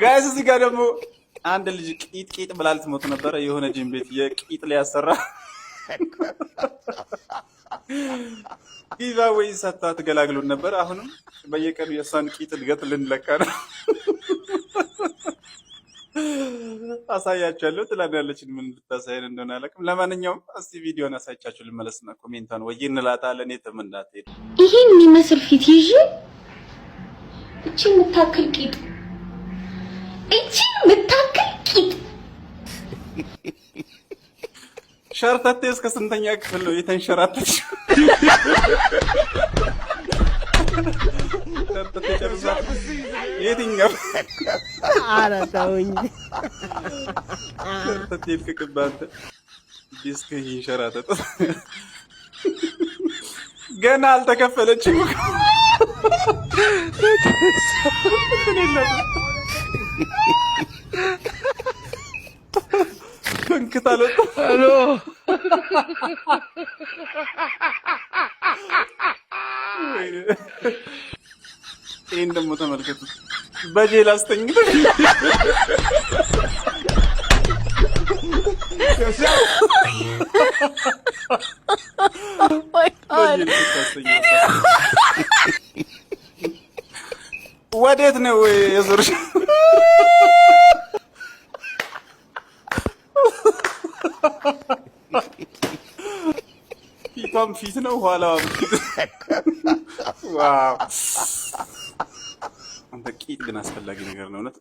ጋይስ እዚህ ጋር ደግሞ አንድ ልጅ ቂጥ ብላ ልትሞት ነበረ። የሆነ ጂም ቤት የቂጥ ሊያሰራ ጊዛ ወይ ሰታ ትገላግሉን ነበር። አሁንም በየቀኑ የሷን ቂጥ እድገት ልንለካ ነው። አሳያችኋለሁ ትላለችን። ምን ልታሳየን እንደሆነ አላውቅም። ለማንኛውም እስቲ ቪዲዮን አሳይቻችሁ ልመለስና ኮሜንቷን ወይ እንላታለን። የትም እንዳትሄዱ። ይሄን የሚመስል ፊት ይዤ እቺ የምታክል ቂጥ ሸርተቴ እስከ ስንተኛ ክፍል ነው የተንሸራተች? ሸርተቴ ጨርሳ የትኛው? ኧረ ተውኝ። ሸርተቴ ልቅቅባት ዲስክ ይንሸራተት። ገና አልተከፈለችም። እንክታለ ሄሎ ይሄን ደግሞ ተመልከቱ። በጄል አስተኝቶ ወዴት ነው የዞርሽ? ፊቷም ፊት ነው ኋላዋ ፊት። ዋው አንተ ቂጥ ግን አስፈላጊ ነገር ነው እውነት።